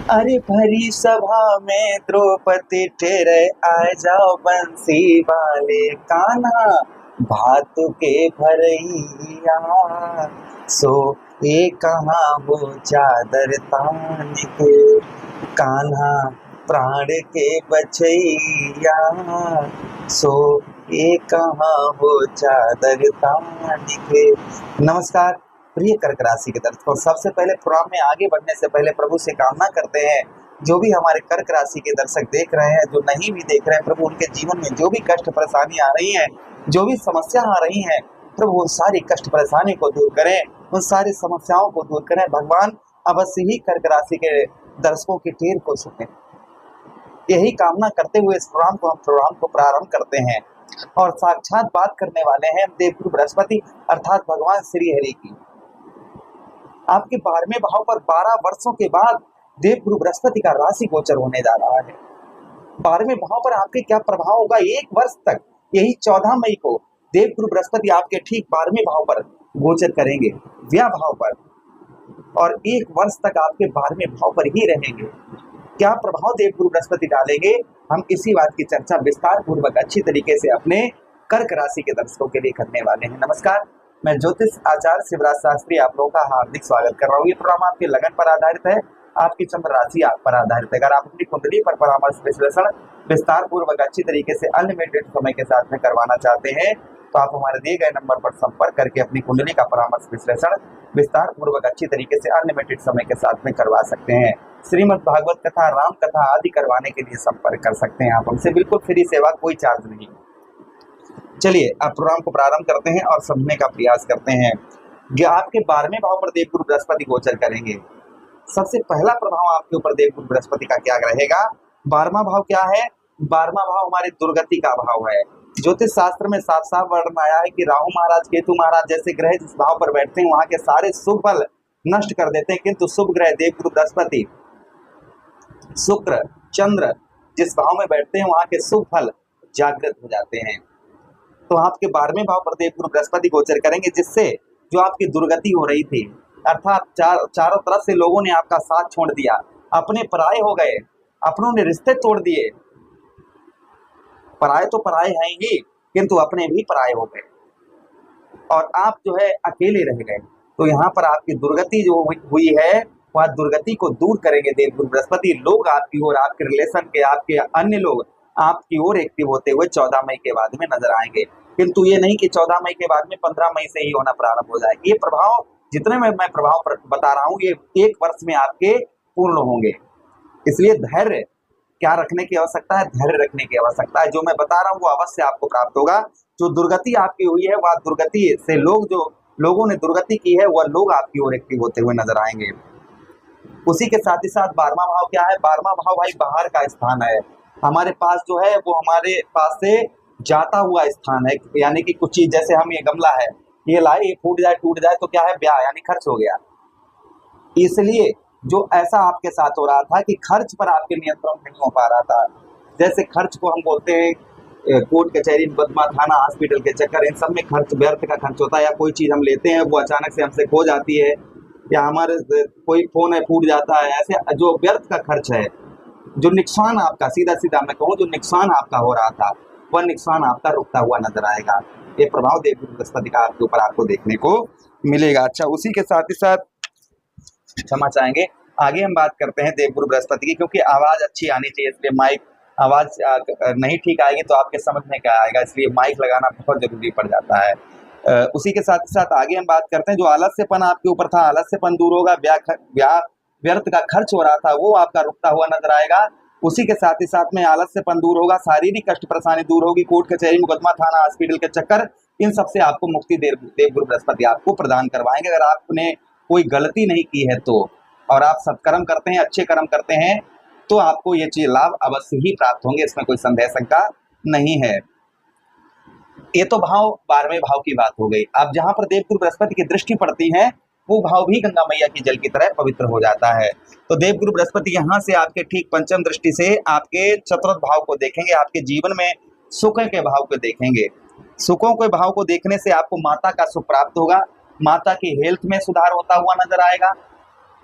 अरे भरी सभा में द्रौपदी ठहरे, आ जाओ बंसी वाले कान्हा, भात के भरैया। सो ये कहाँ हो चादर तान के, कान्हा प्राण के बचैया। सो ये कहाँ हो चादर तान के। नमस्कार प्रिय कर्क राशि के दर्शकों, सबसे पहले प्रोग्राम में आगे बढ़ने से पहले प्रभु से कामना करते हैं, जो भी हमारे कर्क राशि के दर्शक देख रहे हैं, जो नहीं भी देख रहे हैं, प्रभु उनके जीवन में जो भी कष्ट परेशानी आ रही है, जो भी समस्या आ रही है, प्रभु उन सारी कष्ट परेशानी को दूर करें, उन सारी समस्याओं को दूर करें। भगवान अवश्य ही कर्क राशि के दर्शकों की टेर को सुने, यही कामना करते हुए इस प्रोग्राम को प्रारंभ करते हैं। और साक्षात बात करने वाले हैं देवगुरु बृहस्पति अर्थात भगवान श्री हरि की। आपके 12वें भाव पर 12 वर्षों के बाद देवगुरु बृहस्पति का राशि गोचर होने जा रहा है। 12वें भाव पर आपके क्या प्रभाव होगा 1 वर्ष तक, यही 14 मई को देवगुरु बृहस्पति आपके ठीक 12वें भाव पर गोचर करेंगे, व्यय भाव पर, और 1 वर्ष तक आपके 12वें भाव पर ही रहेंगे। क्या प्रभाव देवगुरु बृहस्पति डालेंगे, हम इसी बात की चर्चा विस्तार पूर्वक अच्छी तरीके से अपने कर्क राशि के दर्शकों के लिए करने वाले हैं। नमस्कार, मैं ज्योतिष आचार्य शिवराज शास्त्री आप लोगों का हार्दिक स्वागत कर रहा हूँ। ये प्रोग्राम आपके लगन पर आधारित है, आपकी चंद्र राशि आप पर आधारित है। अगर आप अपनी कुंडली पर परामर्श विश्लेषण विस्तार पूर्वक अच्छी तरीके से अनलिमिटेड समय के साथ में करवाना चाहते हैं, तो आप हमारे दिए गए नंबर पर संपर्क करके अपनी कुंडली का परामर्श विश्लेषण विस्तार पूर्वक अच्छी तरीके से अनलिमिटेड समय के साथ में करवा सकते हैं। श्रीमद् भागवत कथा, राम कथा आदि करवाने के लिए संपर्क कर सकते हैं आप हमसे, बिल्कुल फ्री सेवा, कोई चार्ज नहीं। चलिए अब प्रोग्राम को प्रारंभ करते हैं और समझने का प्रयास करते हैं। आपके 12वें भाव पर देवगुरु बृहस्पति गोचर करेंगे। सबसे पहला प्रभाव आपके ऊपर देवगुरु बृहस्पति का क्या रहेगा। 12वां भाव क्या है, 12वां भाव हमारे दुर्गति का भाव है। ज्योतिष शास्त्र में साफ साफ वर्णन आया है कि राहु महाराज, केतु महाराज जैसे ग्रह जिस भाव पर बैठते हैं वहां के सारे शुभ फल नष्ट कर देते हैं, किंतु शुभ ग्रह देवगुरु बृहस्पति, शुक्र, चंद्र जिस भाव में बैठते हैं वहां के शुभ फल जागृत हो जाते हैं। तो आपके 12वें भाव पर देवगुरु बृहस्पति गोचर करेंगे, जिससे जो आपकी दुर्गति हो रही थी, अर्थात चारों तरफ से लोगों ने आपका साथ छोड़ दिया, अपने पराये हो गए, अपनों ने रिश्ते तोड़ दिए। पराये तो पराये हैं ही, किंतु अपने भी पराये हो गए और आप जो है अकेले रह गए। तो यहाँ पर आपकी दुर्गति जो हुई है, वह दुर्गति को दूर करेंगे देवगुरु बृहस्पति। लोग आपकी ओर, आपके रिलेशन के, आपके अन्य लोग आपकी ओर एक्टिव होते हुए 14 मई के बाद में नजर आएंगे। किंतु ये नहीं कि 14 मई के बाद में 15 मई से ही होना प्रारंभ हो जाए। ये प्रभाव जितने में मैं प्रभाव बता रहा हूँ, ये 1 वर्ष में आपके पूर्ण होंगे। इसलिए धैर्य क्या रखने की आवश्यकता है, धैर्य रखने की आवश्यकता है। जो मैं बता रहा हूँ वो अवश्य आपको प्राप्त होगा। जो दुर्गति आपकी हुई है, वह दुर्गति से लोगों ने दुर्गति की है, वह लोग आपकी ओर एक्टिव होते हुए नजर आएंगे। उसी के साथ ही साथ 12वां भाव क्या है, 12वां भाव भाई बाहर का स्थान है। हमारे पास जो है वो हमारे पास से जाता हुआ स्थान है, यानी कि कुछ चीज, जैसे हम ये गमला है, ये लाए, ये फूट जाए टूट जाए तो क्या है, ब्याह यानी खर्च हो गया। इसलिए जो ऐसा आपके साथ हो रहा था कि खर्च पर आपके नियंत्रण नहीं हो पा रहा था। जैसे खर्च को हम बोलते हैं कोर्ट कचहरी, मुकदमा, थाना, हॉस्पिटल के चक्कर, इन सब में खर्च, व्यर्थ का खर्च होता है। या कोई चीज हम लेते हैं वो अचानक से हमसे खो जाती है, या हमारे कोई फोन है फूट जाता है, ऐसे जो व्यर्थ का खर्च है, जो नुकसान आपका, सीधा सीधा मैं कहूँ, जो नुकसान आपका हो रहा था, वह नुकसान आपका रुकता हुआ नजर आएगा। ये प्रभाव देवगुरु बृहस्पति का आपके ऊपर आपको देखने को मिलेगा। अच्छा, उसी के साथ ही साथ क्षमा चाहेंगे, आगे हम बात करते हैं देवगुरु बृहस्पति की, क्योंकि आवाज अच्छी आनी चाहिए, इसलिए माइक आवाज नहीं ठीक आएगी तो आपके समझ में क्या आएगा, इसलिए माइक लगाना बहुत जरूरी पड़ जाता है। उसी के साथ ही साथ आगे हम बात करते हैं, जो आलस्यपन आपके ऊपर था, आलस्यपन दूर होगा। व्यर्थ का खर्च हो रहा था वो आपका रुकता हुआ नजर आएगा। उसी के साथ ही साथ में आलस्यपन दूर होगा, शारीरिक कष्ट परेशानी दूर होगी, कोर्ट कचहरी, मुकदमा, थाना, हॉस्पिटल के चक्कर, इन सबसे आपको मुक्ति देवगुरु बृहस्पति आपको प्रदान करवाएंगे। अगर आपने कोई गलती नहीं की है तो, और आप सत्कर्म करते हैं, अच्छे कर्म करते हैं, तो आपको ये चीज लाभ अवश्य ही प्राप्त होंगे, इसमें कोई संदेह शंका नहीं है। ये तो भाव 12वें भाव की बात हो गई। अब जहां पर देवगुरु बृहस्पति की दृष्टि पड़ती है, वो भाव भी गंगा मैया की जल की तरह पवित्र हो जाता है। तो देवगुरु बृहस्पति यहाँ से आपके ठीक पंचम दृष्टि से आपके चतुर्थ भाव को देखेंगे, आपके जीवन में सुख के भाव को देखेंगे। सुखों के भाव को देखने से आपको माता का सुख प्राप्त होगा, माता की हेल्थ में सुधार होता हुआ नजर आएगा।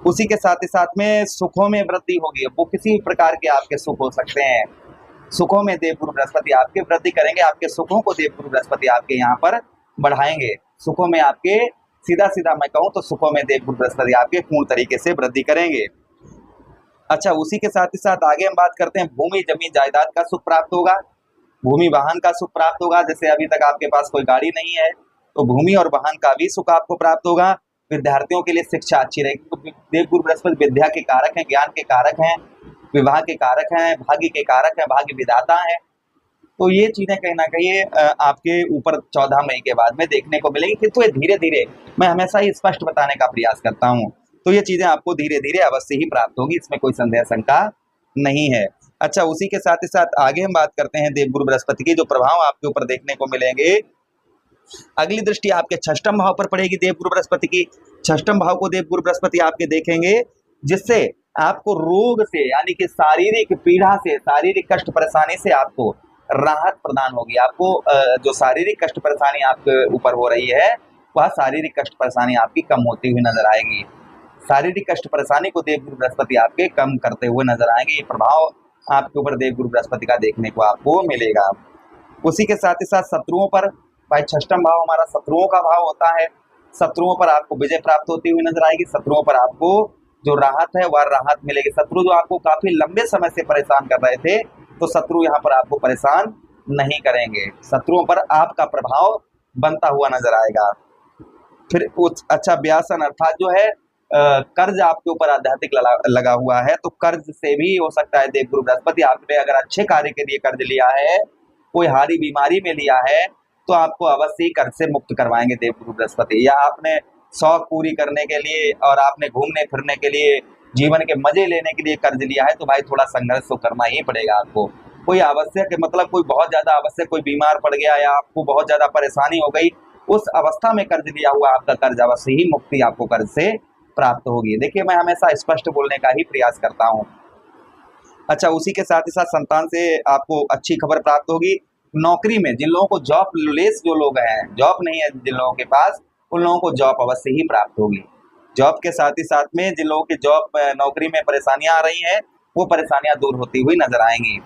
उसी के साथ ही साथ में सुखों में वृद्धि होगी। वो किसी भी प्रकार के आपके सुख हो सकते हैं, सुखों में देवगुरु बृहस्पति आपके वृद्धि करेंगे, आपके सुखों को देवगुरु बृहस्पति आपके यहाँ पर बढ़ाएंगे। सुखों में आपके सीधा सीधा मैं कहूँ तो सुखों में देवगुरु बृहस्पति आपके पूर्ण तरीके से वृद्धि करेंगे। अच्छा, उसी के साथ ही साथ आगे हम बात करते हैं भूमि जमीन जायदाद का सुख प्राप्त होगा, भूमि वाहन का सुख प्राप्त होगा। जैसे अभी तक आपके पास कोई गाड़ी नहीं है तो भूमि और वाहन का भी सुख आपको प्राप्त होगा। विद्यार्थियों के लिए शिक्षा अच्छी रहेगी, तो देवगुरु बृहस्पति विद्या के कारक हैं, ज्ञान के कारक हैं, विवाह के कारक हैं, भाग्य के कारक हैं, भाग्य विधाता हैं। तो ये चीजें कहीं ना कहीं आपके ऊपर 14 मई के बाद में देखने को मिलेंगी, किंतु ये धीरे धीरे, मैं हमेशा ही स्पष्ट बताने का प्रयास करता हूँ, तो ये चीजें आपको धीरे धीरे अवश्य ही प्राप्त होगी, इसमें कोई संदेह शंका नहीं है। अच्छा, उसी के साथ ही साथ आगे हम बात करते हैं देवगुरु बृहस्पति के जो प्रभाव आपके ऊपर देखने को मिलेंगे। अगली दृष्टि आपके 6ष्टम भाव पर पड़ेगी देवगुरु बृहस्पति की। 6ष्टम भाव को देवगुरु बृहस्पति आपके देखेंगे, जिससे आपको रोग से यानी कि शारीरिक पीड़ा से, शारीरिक कष्ट परेशानी से आपको राहत प्रदान होगी। आपको जो शारीरिक कष्ट परेशानी आपके ऊपर हो रही है, वह शारीरिक कष्ट परेशानी आपकी कम होती हुई नजर आएगी। शारीरिक कष्ट परेशानी को देवगुरु बृहस्पति आपके कम करते हुए नजर आएंगे। ये प्रभाव आपके ऊपर देवगुरु बृहस्पति का देखने को आपको मिलेगा। उसी के साथ ही साथ शत्रुओं पर, भाई 6ष्टम भाव हमारा शत्रुओं का भाव होता है, शत्रुओं पर आपको विजय प्राप्त होती हुई नजर आएगी। शत्रुओं पर आपको जो राहत है वह राहत मिलेगी। शत्रु जो आपको काफी लंबे समय से परेशान कर रहे थे, तो शत्रु यहाँ पर आपको परेशान नहीं करेंगे, शत्रुओं पर आपका प्रभाव बनता हुआ नजर आएगा। फिर अच्छा, व्यासन अर्थात जो है कर्ज आपके ऊपर आध्यात्मिक लगा हुआ है, तो कर्ज से भी हो सकता है देवगुरु बृहस्पति, आपने अगर अच्छे कार्य के लिए कर्ज लिया है, कोई हारी बीमारी में लिया है, तो आपको अवश्य ही कर्ज से मुक्त करवाएंगे देवगुरु बृहस्पति। या आपने शौक पूरी करने के लिए और आपने घूमने फिरने के लिए, जीवन के मजे लेने के लिए कर्ज लिया है, तो भाई थोड़ा संघर्ष तो करना ही पड़ेगा आपको। कोई आवश्यक मतलब कोई बहुत ज्यादा आवश्यक, कोई बीमार पड़ गया या आपको बहुत ज्यादा परेशानी हो गई, उस अवस्था में कर्ज लिया हुआ आपका कर्ज अवश्य ही मुक्ति आपको कर्ज से प्राप्त होगी। देखिए, मैं हमेशा स्पष्ट बोलने का ही प्रयास करता हूँ। अच्छा, उसी के साथ ही साथ संतान से आपको अच्छी खबर प्राप्त होगी। नौकरी में जिन लोगों को जॉब लेस, जो लोग हैं, जॉब नहीं है जिन लोगों के पास, उन लोगों को जॉब अवश्य ही प्राप्त होगी। जॉब के साथ ही साथ में जिन लोगों की जॉब नौकरी में परेशानियां आ रही हैं, वो परेशानियां दूर होती हुई नजर आएंगी।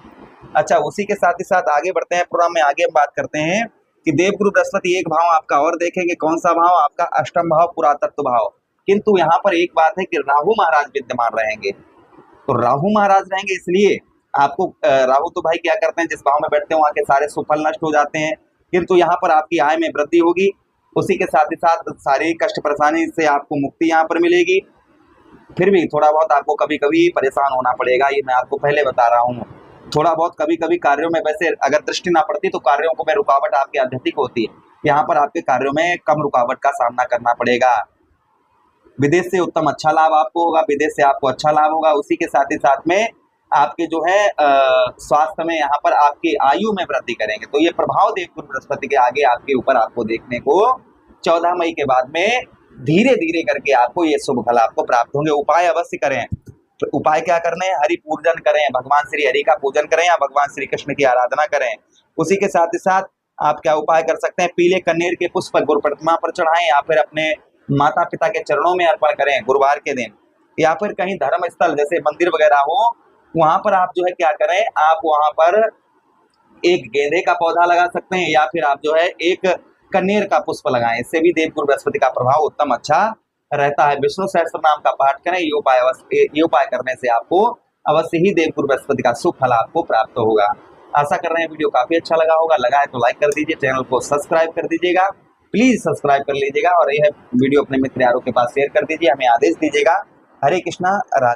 अच्छा, उसी के साथ ही साथ आगे बढ़ते हैं प्रोग्राम में। आगे हम बात करते हैं कि देवगुरु बृहस्पति एक भाव आपका और देखेंगे, कौन सा भाव? आपका 8म भाव, पुरातत्व भाव। किंतु यहाँ पर एक बात है कि राहु महाराज विद्यमान रहेंगे। तो राहु महाराज रहेंगे, इसलिए आपको राहु तो भाई क्या करते हैं, जिस भाव में बैठते हैं वहां के सारे सुफल नष्ट हो जाते हैं, किंतु यहाँ पर आपकी आय में वृद्धि होगी। उसी के साथ ही साथ शारीरिक कष्ट परेशानी से आपको मुक्ति यहाँ पर मिलेगी। फिर भी थोड़ा बहुत आपको कभी कभी परेशान होना पड़ेगा, ये मैं आपको पहले बता रहा हूँ। थोड़ा बहुत कभी कभी कार्यों में, वैसे अगर दृष्टि ना पड़ती तो कार्यों को में रुकावट आपकी आध्यात्मिक होती है, यहाँ पर आपके कार्यों में कम रुकावट का सामना करना पड़ेगा। विदेश से उत्तम अच्छा लाभ आपको होगा, विदेश से आपको अच्छा लाभ होगा। उसी के साथ ही साथ में आपके जो है स्वास्थ्य में, यहाँ पर आपकी आयु में वृद्धि करेंगे। तो ये प्रभाव देवगुरु बृहस्पति के आगे आपके ऊपर आपको देखने को 14 मई के बाद में धीरे धीरे करके आपको ये शुभ फल आपको प्राप्त होंगे। उपाय अवश्य करें। तो उपाय क्या करने हैं? हरि पूजन करें, भगवान श्री हरि का पूजन करें या भगवान श्री कृष्ण की आराधना करें। उसी के साथ ही साथ आप क्या उपाय कर सकते हैं? पीले कनेर के पुष्प गुरु प्रतिमा पर चढ़ाएं या फिर अपने माता पिता के चरणों में अर्पण करें गुरुवार के दिन। या फिर कहीं धर्म स्थल जैसे मंदिर वगैरह हो, वहां पर आप जो है क्या करें, आप वहां पर एक गेंदे का पौधा लगा सकते हैं या फिर आप जो है एक कनेर का पुष्प लगाएं। इससे भी देवगुरु बृहस्पति का प्रभाव उत्तम अच्छा रहता है। विष्णु सहस्त्र नाम का पाठ करें। ये उपाय करने से आपको अवश्य ही देवगुरु बृहस्पति का शुभ फल आपको प्राप्त होगा। आशा कर रहे हैं वीडियो काफी अच्छा लगा होगा। लगा है तो लाइक कर दीजिए, चैनल को सब्सक्राइब कर दीजिएगा, प्लीज सब्सक्राइब कर लीजिएगा और यह वीडियो अपने मित्र यारों के पास शेयर कर दीजिए। हमें आदेश दीजिएगा। हरे कृष्णा, राधे।